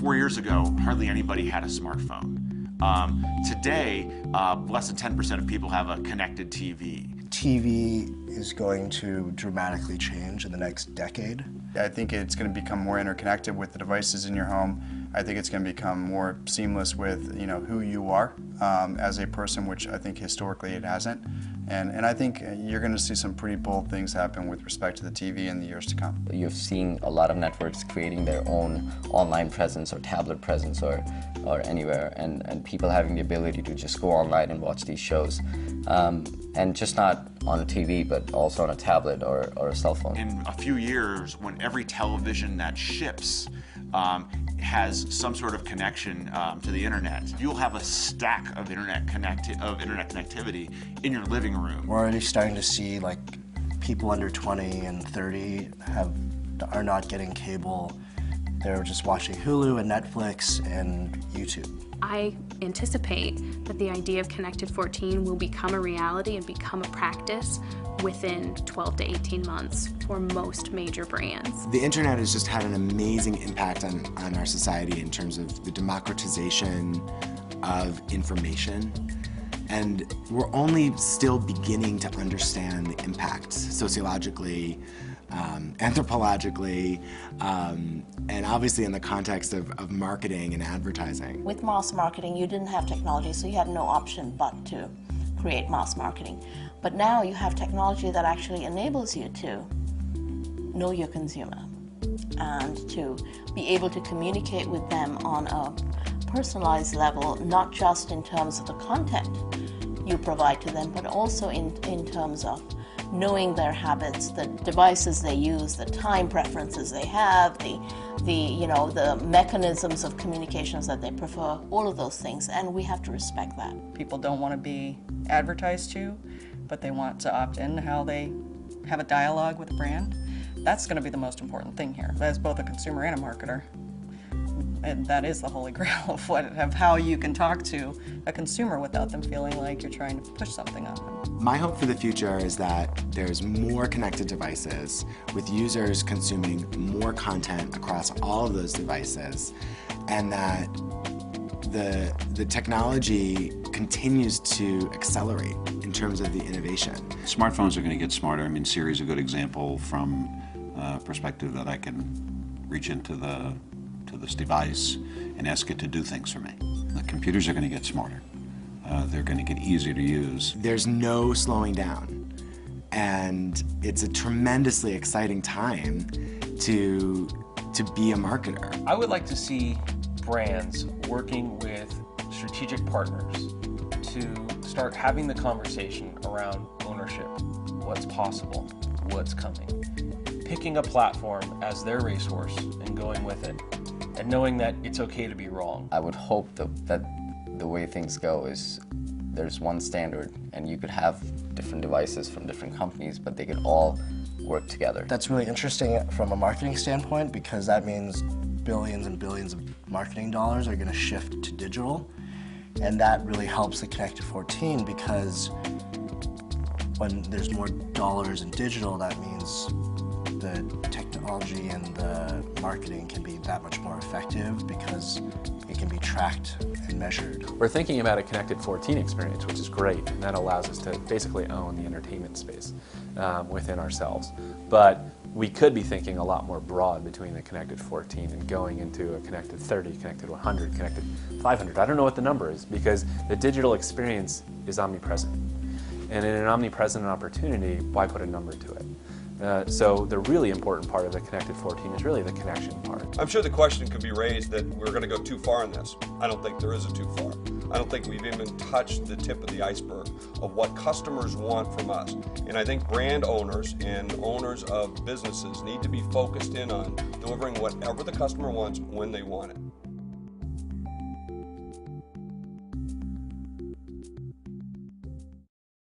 4 years ago, hardly anybody had a smartphone. Today, less than 10% of people have a connected TV. TV is going to dramatically change in the next decade. I think it's going to become more interconnected with the devices in your home. I think it's going to become more seamless with who you are as a person, which I think historically it hasn't. And I think you're going to see some pretty bold things happen with respect to the TV in the years to come. You've seen a lot of networks creating their own online presence or tablet presence or anywhere, and people having the ability to just go online and watch these shows. And just not on a TV, but also on a tablet or a cell phone. In a few years, when every television that ships has some sort of connection to the internet, you'll have a stack of internet connectivity in your living room. We're already starting to see like people under 20 and 30 are not getting cable. They're just watching Hulu and Netflix and YouTube. I anticipate that the idea of Connected 14 will become a reality and become a practice within 12 to 18 months for most major brands. The internet has just had an amazing impact on our society in terms of the democratization of information. And we're only still beginning to understand the impacts sociologically, anthropologically, and obviously in the context of marketing and advertising. With mass marketing, you didn't have technology, so you had no option but to create mass marketing. But now you have technology that actually enables you to know your consumer and to be able to communicate with them on a personalized level, not just in terms of the content you provide to them, but also in terms of knowing their habits, the devices they use, the time preferences they have, the mechanisms of communications that they prefer, all of those things, and we have to respect that. People don't want to be advertised to, but they want to opt in how they have a dialogue with the brand. That's going to be the most important thing here, as both a consumer and a marketer. And that is the holy grail of how you can talk to a consumer without them feeling like you're trying to push something on them. My hope for the future is that there's more connected devices with users consuming more content across all of those devices, and that the technology continues to accelerate in terms of the innovation. Smartphones are going to get smarter. I mean, Siri is a good example from a perspective that I can reach into this device and ask it to do things for me. The computers are going to get smarter. They're going to get easier to use. There's no slowing down, and it's a tremendously exciting time to be a marketer. I would like to see brands working with strategic partners to start having the conversation around ownership, what's possible, what's coming, picking a platform as their resource and going with it, and knowing that it's okay to be wrong. I would hope that the way things go is there's one standard, and you could have different devices from different companies, but they could all work together. That's really interesting from a marketing standpoint, because that means billions and billions of marketing dollars are going to shift to digital, and that really helps the Connected 14, because when there's more dollars in digital, that means the technology and the marketing can be that much more effective because it can be tracked and measured. We're thinking about a Connected 14 experience, which is great, and that allows us to basically own the entertainment space within ourselves. But we could be thinking a lot more broad between the Connected 14 and going into a Connected 30, Connected 100, Connected 500. I don't know what the number is, because the digital experience is omnipresent. And in an omnipresent opportunity, why put a number to it? So the really important part of the Connected 14 is really the connection part. I'm sure the question could be raised that we're going to go too far in this. I don't think there is a too far. I don't think we've even touched the tip of the iceberg of what customers want from us. And I think brand owners and owners of businesses need to be focused in on delivering whatever the customer wants when they want it.